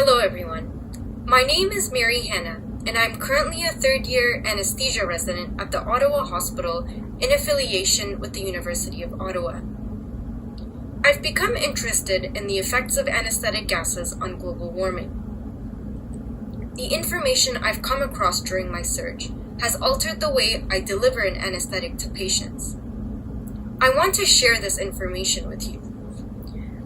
Hello everyone. My name is Mary Hannah, and I'm currently a third-year anesthesia resident at the Ottawa Hospital in affiliation with the University of Ottawa. I've become interested in the effects of anesthetic gases on global warming. The information I've come across during my search has altered the way I deliver an anesthetic to patients. I want to share this information with you.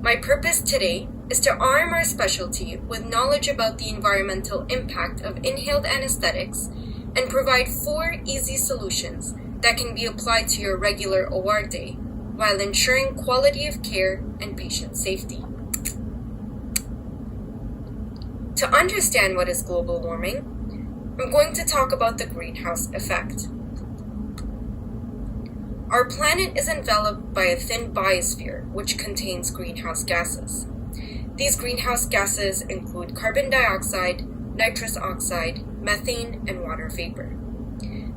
My purpose today is to arm our specialty with knowledge about the environmental impact of inhaled anesthetics and provide 4 easy solutions that can be applied to your regular OR day while ensuring quality of care and patient safety. To understand what is global warming, I'm going to talk about the greenhouse effect. Our planet is enveloped by a thin biosphere which contains greenhouse gases. These greenhouse gases include carbon dioxide, nitrous oxide, methane, and water vapor.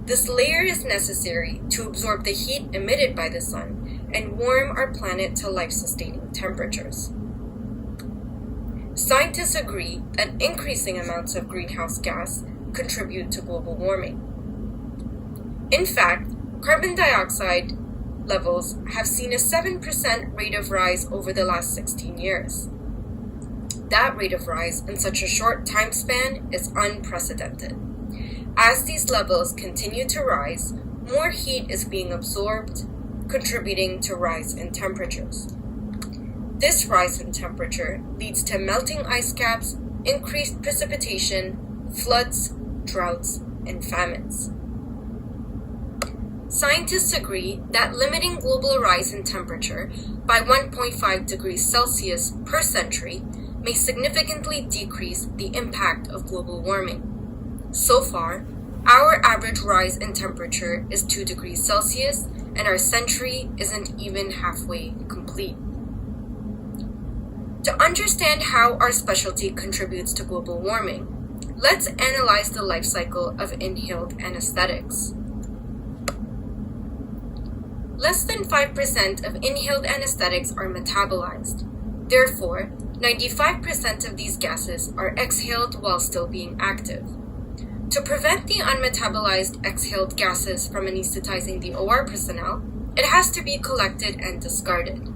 This layer is necessary to absorb the heat emitted by the sun and warm our planet to life-sustaining temperatures. Scientists agree that increasing amounts of greenhouse gas contribute to global warming. In fact, carbon dioxide levels have seen a 7% rate of rise over the last 16 years. That rate of rise in such a short time span is unprecedented. As these levels continue to rise, more heat is being absorbed, contributing to rise in temperatures. This rise in temperature leads to melting ice caps, increased precipitation, floods, droughts, and famines. Scientists agree that limiting global rise in temperature by 1.5 degrees Celsius per century may significantly decrease the impact of global warming. So far, our average rise in temperature is 2 degrees Celsius, and our century isn't even halfway complete. To understand how our specialty contributes to global warming, let's analyze the life cycle of inhaled anesthetics. Less than 5% of inhaled anesthetics are metabolized. Therefore, 95% of these gases are exhaled while still being active. To prevent the unmetabolized exhaled gases from anesthetizing the OR personnel, it has to be collected and discarded.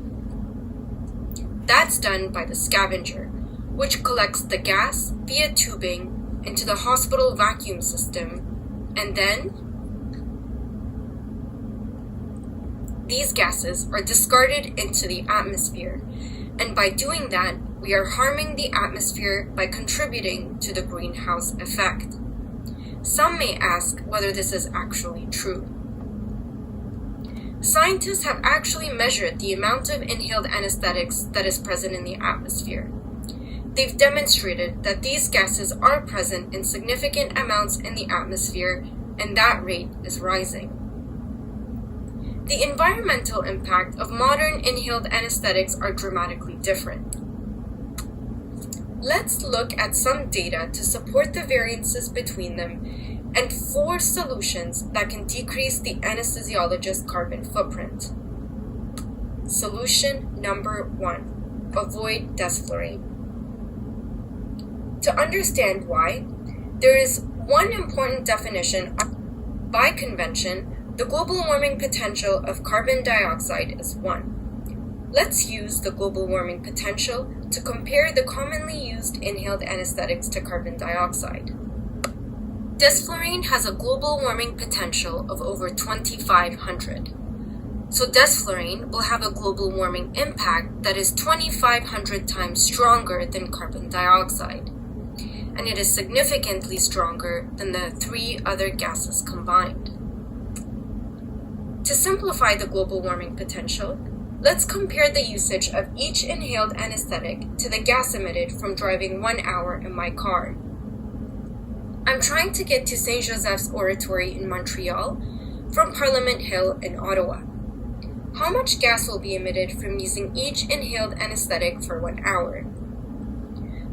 That's done by the scavenger, which collects the gas via tubing into the hospital vacuum system, and then these gases are discarded into the atmosphere, and by doing that, we are harming the atmosphere by contributing to the greenhouse effect. Some may ask whether this is actually true. Scientists have actually measured the amount of inhaled anesthetics that is present in the atmosphere. They've demonstrated that these gases are present in significant amounts in the atmosphere, and that rate is rising. The environmental impact of modern inhaled anesthetics are dramatically different. Let's look at some data to support the variances between them and 4 solutions that can decrease the anesthesiologist's carbon footprint. Solution number 1. Avoid desflurane. To understand why, there is one important definition. By convention, the global warming potential of carbon dioxide is 1. Let's use the global warming potential to compare the commonly used inhaled anesthetics to carbon dioxide. Desflurane has a global warming potential of over 2,500. So desflurane will have a global warming impact that is 2,500 times stronger than carbon dioxide. And it is significantly stronger than the 3 other gases combined. To simplify the global warming potential, let's compare the usage of each inhaled anesthetic to the gas emitted from driving 1 hour in my car. I'm trying to get to St. Joseph's Oratory in Montreal from Parliament Hill in Ottawa. How much gas will be emitted from using each inhaled anesthetic for 1 hour?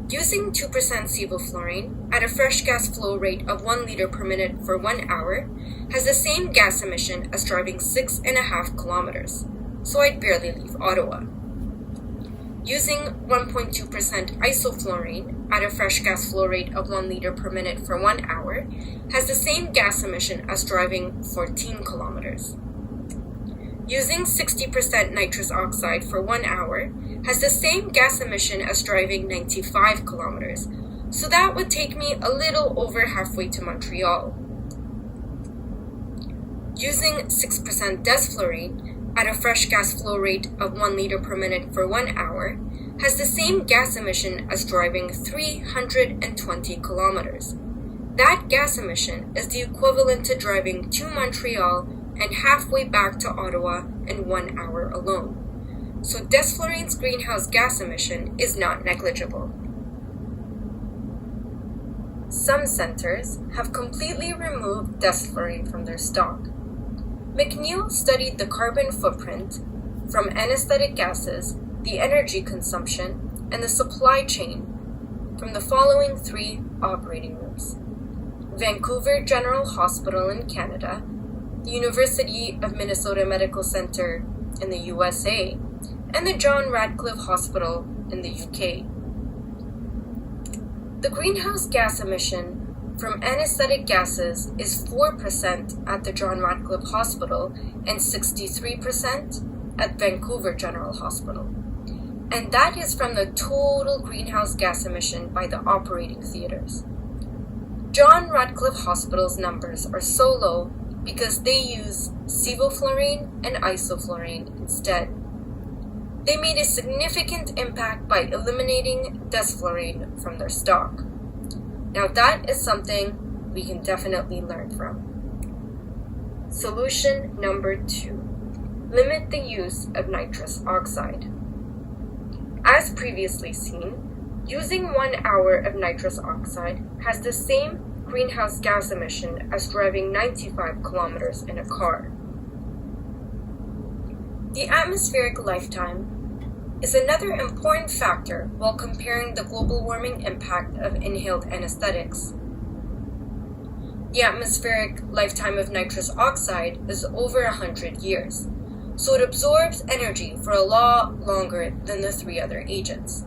Using 2% sevoflurane at a fresh gas flow rate of 1 liter per minute for 1 hour has the same gas emission as driving 6.5 kilometers, so I'd barely leave Ottawa. using 1.2% isoflurane at a fresh gas flow rate of 1 liter per minute for 1 hour has the same gas emission as driving 14 kilometers. Using 60% nitrous oxide for 1 hour has the same gas emission as driving 95 kilometers, so that would take me a little over halfway to Montreal. Using 6% desflurane at a fresh gas flow rate of 1 liter per minute for 1 hour has the same gas emission as driving 320 kilometers. That gas emission is the equivalent to driving to Montreal and halfway back to Ottawa in 1 hour alone. So desflurane's greenhouse gas emission is not negligible. Some centers have completely removed desflurane from their stock. McNeil studied the carbon footprint from anesthetic gases, the energy consumption, and the supply chain from the following 3 operating rooms: Vancouver General Hospital in Canada, the University of Minnesota Medical Center in the USA, and the John Radcliffe Hospital in the UK. The greenhouse gas emission from anesthetic gases is 4% at the John Radcliffe Hospital and 63% at Vancouver General Hospital. And that is from the total greenhouse gas emission by the operating theaters. John Radcliffe Hospital's numbers are so low because they use sevoflurane and isoflurane instead. They made a significant impact by eliminating desflurane from their stock. Now that is something we can definitely learn from. Solution number 2. Limit the use of nitrous oxide. As previously seen, using 1 hour of nitrous oxide has the same greenhouse gas emission as driving 95 kilometers in a car. The atmospheric lifetime is another important factor while comparing the global warming impact of inhaled anesthetics. The atmospheric lifetime of nitrous oxide is over 100 years, so it absorbs energy for a lot longer than the 3 other agents.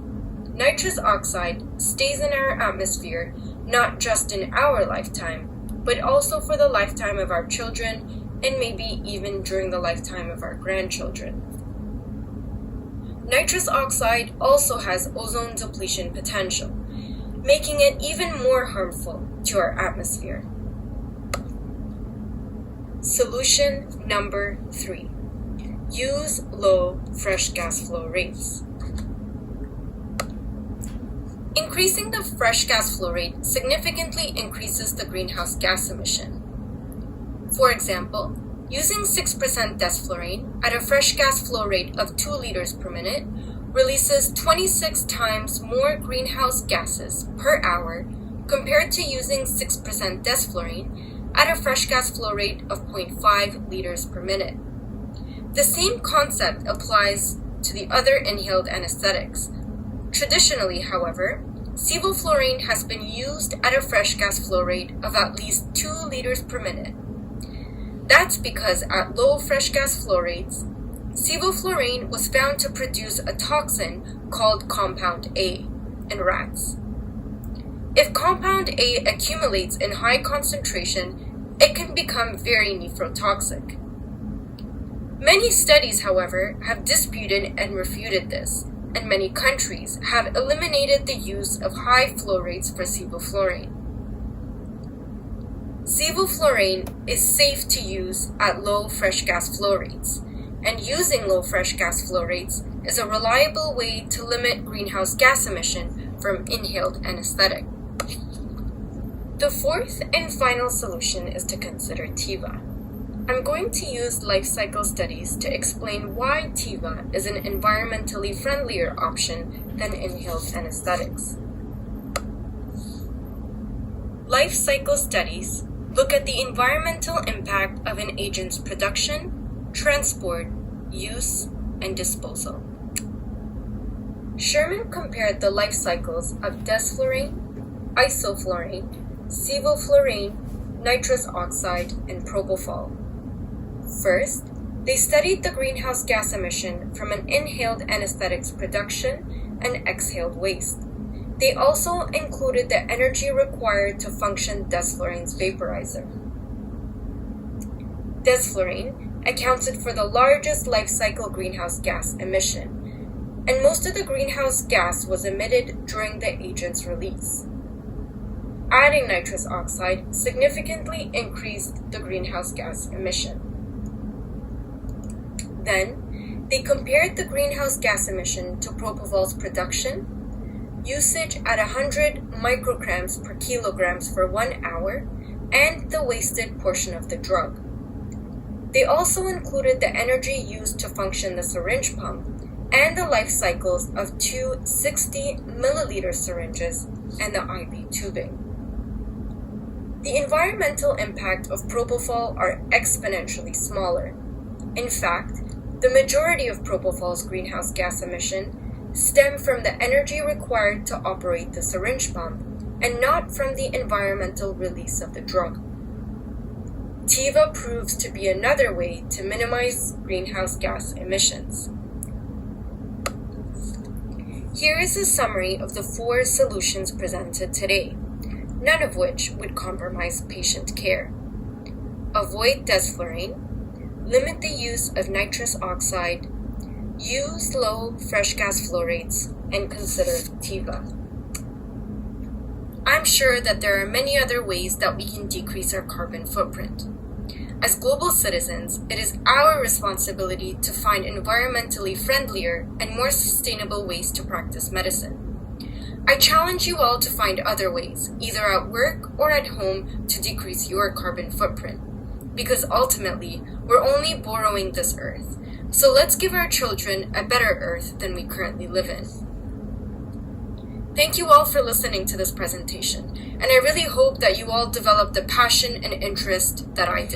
Nitrous oxide stays in our atmosphere not just in our lifetime, but also for the lifetime of our children and maybe even during the lifetime of our grandchildren. Nitrous oxide also has ozone depletion potential, making it even more harmful to our atmosphere. Solution number 3. Use low fresh gas flow rates. Increasing the fresh gas flow rate significantly increases the greenhouse gas emission. For example, using 6% desflurane at a fresh gas flow rate of 2 liters per minute releases 26 times more greenhouse gases per hour compared to using 6% desflurane at a fresh gas flow rate of 0.5 liters per minute. The same concept applies to the other inhaled anesthetics. Traditionally, however, sevoflurane has been used at a fresh gas flow rate of at least 2 liters per minute. That's because at low fresh gas flow rates, sevoflurane was found to produce a toxin called compound A in rats. If compound A accumulates in high concentration, it can become very nephrotoxic. Many studies, however, have disputed and refuted this, and many countries have eliminated the use of high flow rates for sevoflurane. Sevoflurane is safe to use at low fresh gas flow rates, and using low fresh gas flow rates is a reliable way to limit greenhouse gas emission from inhaled anesthetic. The 4th and final solution is to consider TIVA. I'm going to use life cycle studies to explain why TIVA is an environmentally friendlier option than inhaled anesthetics. Life cycle studies look at the environmental impact of an agent's production, transport, use, and disposal. Sherman compared the life cycles of desflurane, isoflurane, sevoflurane, nitrous oxide, and propofol. First, They studied the greenhouse gas emission from an inhaled anesthetic's production and exhaled waste. They also included the energy required to function desflurane's vaporizer. Desflurane accounted for the largest life cycle greenhouse gas emission, and most of the greenhouse gas was emitted during the agent's release. Adding nitrous oxide significantly increased the greenhouse gas emission. Then, they compared the greenhouse gas emission to propovol's production, usage at 100 micrograms per kilograms for 1 hour, and the wasted portion of the drug. They also included the energy used to function the syringe pump and the life cycles of two 60 milliliter syringes and the IV tubing. The environmental impact of propofol are exponentially smaller. In fact, the majority of propofol's greenhouse gas emission stem from the energy required to operate the syringe pump and not from the environmental release of the drug. Teva proves to be another way to minimize greenhouse gas emissions. Here is a summary of the 4 solutions presented today, none of which would compromise patient care. Avoid desflurane, limit the use of nitrous oxide, use low fresh gas flow rates, and consider Teva. I'm sure that there are many other ways that we can decrease our carbon footprint. As global citizens, it is our responsibility to find environmentally friendlier and more sustainable ways to practice medicine. I challenge you all to find other ways, either at work or at home, to decrease your carbon footprint. Because ultimately, we're only borrowing this earth. So let's give our children a better earth than we currently live in. Thank you all for listening to this presentation, and I really hope that you all develop the passion and interest that I did.